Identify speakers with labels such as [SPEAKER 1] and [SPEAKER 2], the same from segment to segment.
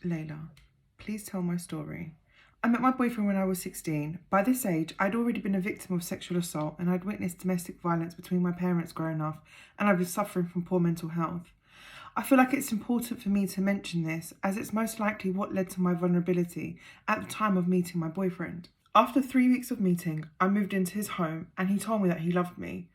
[SPEAKER 1] Lejla, please tell my story. I met my boyfriend when I was 16. By this age, I'd already been a victim of sexual assault and I'd witnessed domestic violence between my parents growing up, and I was suffering from poor mental health. I feel like it's important for me to mention this as it's most likely what led to my vulnerability at the time of meeting my boyfriend. After 3 weeks of meeting, I moved into his home and he told me that he loved me.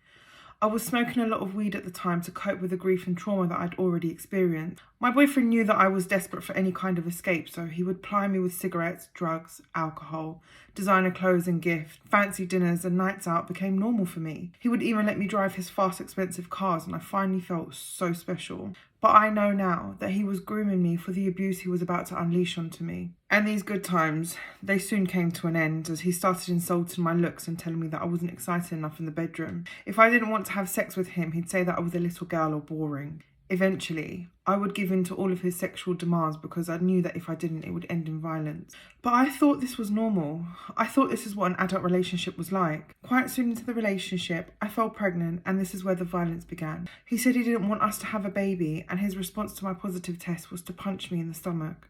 [SPEAKER 1] I was smoking a lot of weed at the time to cope with the grief and trauma that I'd already experienced. My boyfriend knew that I was desperate for any kind of escape, so he would ply me with cigarettes, drugs, alcohol, designer clothes and gifts. Fancy dinners and nights out became normal for me. He would even let me drive his fast, expensive cars, and I finally felt so special. But I know now that he was grooming me for the abuse he was about to unleash onto me. And these good times, they soon came to an end as he started insulting my looks and telling me that I wasn't excited enough in the bedroom. If I didn't want to have sex with him, he'd say that I was a little girl or boring. Eventually, I would give in to all of his sexual demands because I knew that if I didn't, it would end in violence. But I thought this was normal. I thought this is what an adult relationship was like. Quite soon into the relationship, I fell pregnant and this is where the violence began. He said he didn't want us to have a baby and his response to my positive test was to punch me in the stomach.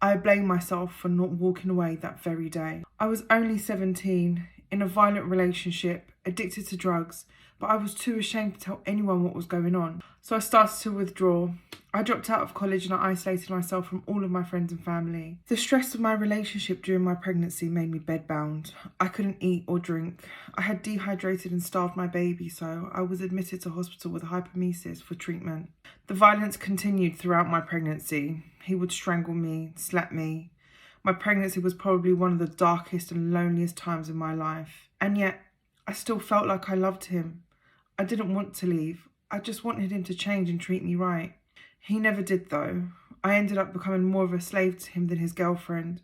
[SPEAKER 1] I blamed myself for not walking away that very day. I was only 17, in a violent relationship, addicted to drugs, but I was too ashamed to tell anyone what was going on. So I started to withdraw. I dropped out of college and I isolated myself from all of my friends and family. The stress of my relationship during my pregnancy made me bedbound. I couldn't eat or drink. I had dehydrated and starved my baby, so I was admitted to hospital with hypomesis for treatment. The violence continued throughout my pregnancy. He would strangle me, slap me. My pregnancy was probably one of the darkest and loneliest times in my life. And yet, I still felt like I loved him. I didn't want to leave. I just wanted him to change and treat me right. He never did though. I ended up becoming more of a slave to him than his girlfriend.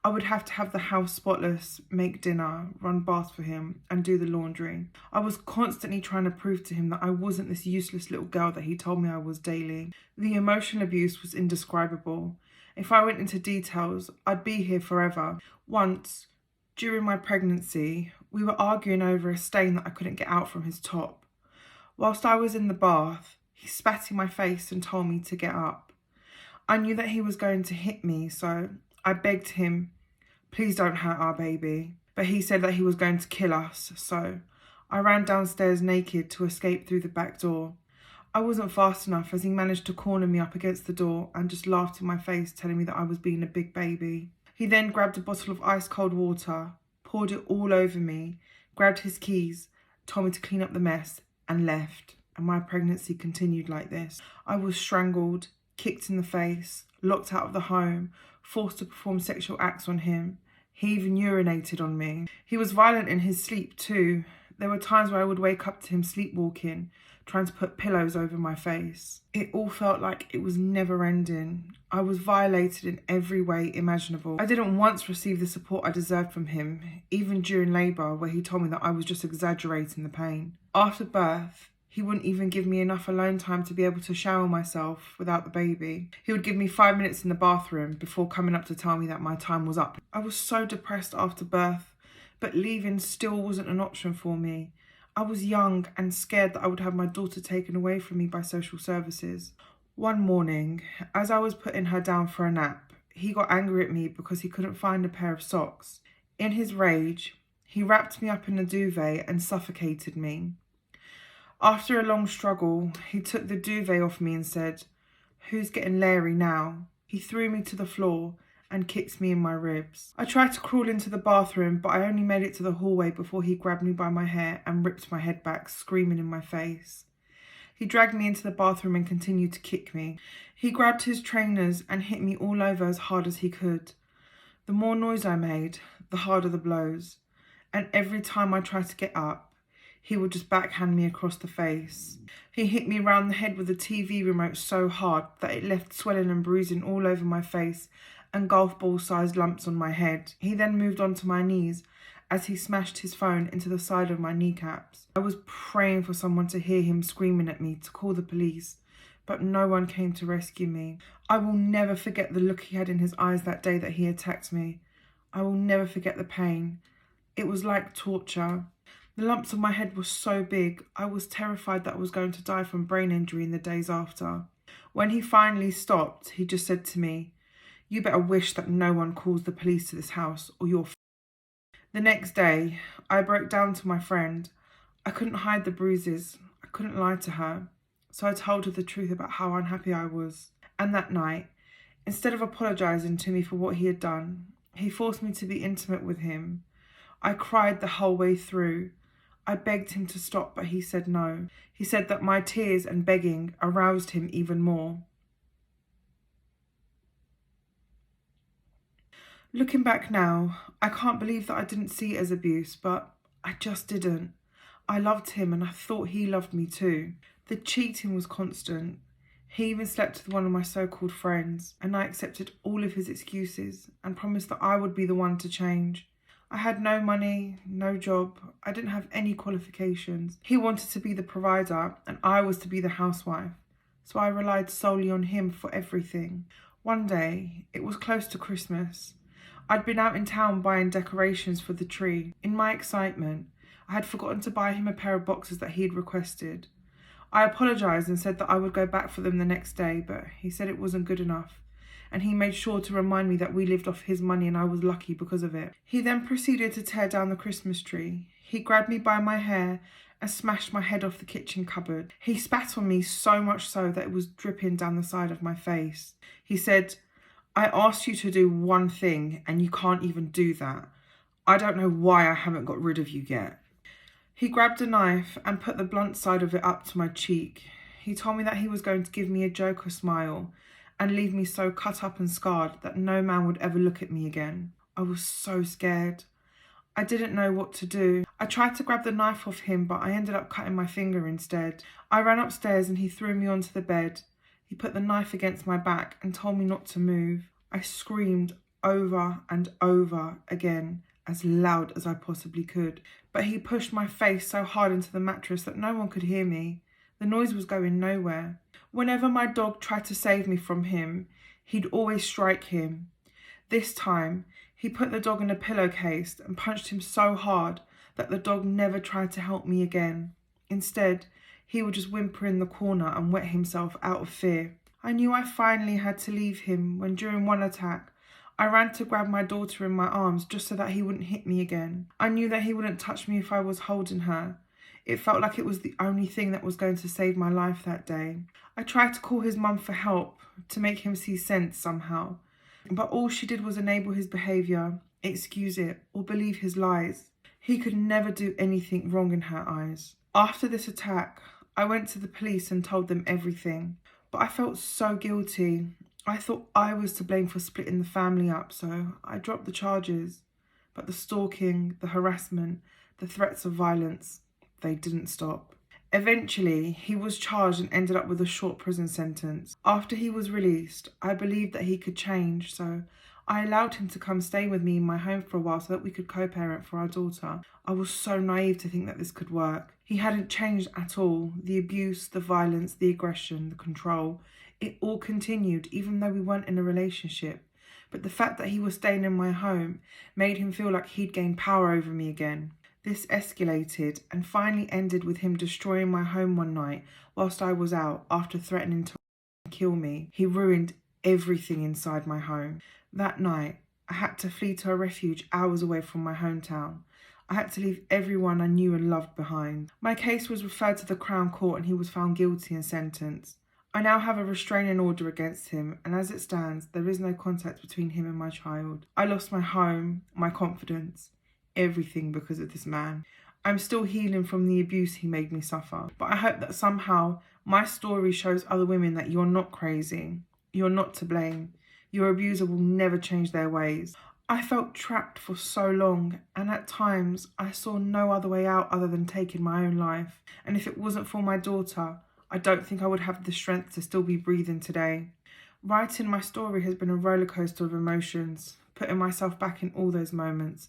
[SPEAKER 1] I would have to have the house spotless, make dinner, run baths for him, and do the laundry. I was constantly trying to prove to him that I wasn't this useless little girl that he told me I was daily. The emotional abuse was indescribable. If I went into details, I'd be here forever. Once, during my pregnancy, we were arguing over a stain that I couldn't get out from his top. Whilst I was in the bath, he spat in my face and told me to get up. I knew that he was going to hit me, so I begged him, please don't hurt our baby. But he said that he was going to kill us, so I ran downstairs naked to escape through the back door. I wasn't fast enough as he managed to corner me up against the door and just laughed in my face, telling me that I was being a big baby. He then grabbed a bottle of ice cold water, poured it all over me, grabbed his keys, told me to clean up the mess, and left. And my pregnancy continued like this. I was strangled, kicked in the face, locked out of the home, forced to perform sexual acts on him. He even urinated on me. He was violent in his sleep too. There were times where I would wake up to him sleepwalking, trying to put pillows over my face. It all felt like it was never ending. I was violated in every way imaginable. I didn't once receive the support I deserved from him, even during labour, where he told me that I was just exaggerating the pain. After birth, he wouldn't even give me enough alone time to be able to shower myself without the baby. He would give me 5 minutes in the bathroom before coming up to tell me that my time was up. I was so depressed after birth, but leaving still wasn't an option for me. I was young and scared that I would have my daughter taken away from me by social services. One morning, as I was putting her down for a nap, he got angry at me because he couldn't find a pair of socks. In his rage, he wrapped me up in a duvet and suffocated me. After a long struggle, he took the duvet off me and said, "Who's getting Larry now?" He threw me to the floor and kicked me in my ribs. I tried to crawl into the bathroom, but I only made it to the hallway before he grabbed me by my hair and ripped my head back, screaming in my face. He dragged me into the bathroom and continued to kick me. He grabbed his trainers and hit me all over as hard as he could. The more noise I made, the harder the blows. And every time I tried to get up, he would just backhand me across the face. He hit me around the head with the TV remote so hard that it left swelling and bruising all over my face and golf ball sized lumps on my head. He then moved on to my knees as he smashed his phone into the side of my kneecaps. I was praying for someone to hear him screaming at me to call the police, but no one came to rescue me. I will never forget the look he had in his eyes that day that he attacked me. I will never forget the pain. It was like torture. The lumps on my head were so big, I was terrified that I was going to die from brain injury in the days after. When he finally stopped, he just said to me, You better wish that no one calls the police to this house or you're The next day, I broke down to my friend. I couldn't hide the bruises. I couldn't lie to her. So I told her the truth about how unhappy I was. And that night, instead of apologising to me for what he had done, he forced me to be intimate with him. I cried the whole way through. I begged him to stop, but he said no. He said that my tears and begging aroused him even more. Looking back now, I can't believe that I didn't see it as abuse, but I just didn't. I loved him and I thought he loved me too. The cheating was constant. He even slept with one of my so-called friends, and I accepted all of his excuses and promised that I would be the one to change. I had no money, no job, I didn't have any qualifications. He wanted to be the provider and I was to be the housewife, so I relied solely on him for everything. One day, it was close to Christmas. I'd been out in town buying decorations for the tree. In my excitement, I had forgotten to buy him a pair of boxers that he had requested. I apologised and said that I would go back for them the next day, but he said it wasn't good enough, and he made sure to remind me that we lived off his money and I was lucky because of it. He then proceeded to tear down the Christmas tree. He grabbed me by my hair and smashed my head off the kitchen cupboard. He spat on me so much so that it was dripping down the side of my face. He said, "I asked you to do one thing and you can't even do that. I don't know why I haven't got rid of you yet." He grabbed a knife and put the blunt side of it up to my cheek. He told me that he was going to give me a Joker smile and leave me so cut up and scarred that no man would ever look at me again. I was so scared. I didn't know what to do. I tried to grab the knife off him, but I ended up cutting my finger instead. I ran upstairs and he threw me onto the bed. He put the knife against my back and told me not to move. I screamed over and over again, as loud as I possibly could. But he pushed my face so hard into the mattress that no one could hear me. The noise was going nowhere. Whenever my dog tried to save me from him, he'd always strike him. This time, he put the dog in a pillowcase and punched him so hard that the dog never tried to help me again. Instead, he would just whimper in the corner and wet himself out of fear. I knew I finally had to leave him when during one attack, I ran to grab my daughter in my arms just so that he wouldn't hit me again. I knew that he wouldn't touch me if I was holding her. It felt like it was the only thing that was going to save my life that day. I tried to call his mum for help, to make him see sense somehow, but all she did was enable his behaviour, excuse it, or believe his lies. He could never do anything wrong in her eyes. After this attack, I went to the police and told them everything, but I felt so guilty. I thought I was to blame for splitting the family up, so I dropped the charges. But the stalking, the harassment, the threats of violence, they didn't stop. Eventually, he was charged and ended up with a short prison sentence. After he was released, I believed that he could change, so I allowed him to come stay with me in my home for a while so that we could co-parent for our daughter. I was so naive to think that this could work. He hadn't changed at all. The abuse, the violence, the aggression, the control, it all continued even though we weren't in a relationship. But the fact that he was staying in my home made him feel like he'd gained power over me again. This escalated and finally ended with him destroying my home one night whilst I was out after threatening to kill me. He ruined everything inside my home. That night, I had to flee to a refuge hours away from my hometown. I had to leave everyone I knew and loved behind. My case was referred to the Crown Court and he was found guilty and sentenced. I now have a restraining order against him, and as it stands, there is no contact between him and my child. I lost my home, my confidence, everything because of this man. I'm still healing from the abuse he made me suffer, but I hope that somehow my story shows other women that you're not crazy, you're not to blame, your abuser will never change their ways. I felt trapped for so long, and at times I saw no other way out other than taking my own life. And if it wasn't for my daughter, I don't think I would have the strength to still be breathing today. Writing my story has been a rollercoaster of emotions, putting myself back in all those moments.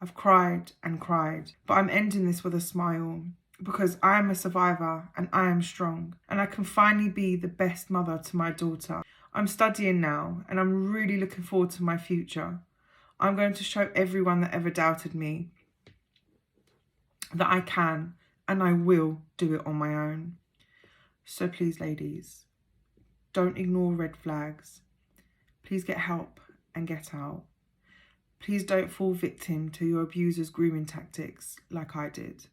[SPEAKER 1] I've cried and cried, but I'm ending this with a smile because I am a survivor and I am strong, and I can finally be the best mother to my daughter. I'm studying now and I'm really looking forward to my future. I'm going to show everyone that ever doubted me that I can and I will do it on my own. So please, ladies, don't ignore red flags. Please get help. and get out. Please don't fall victim to your abuser's grooming tactics like I did.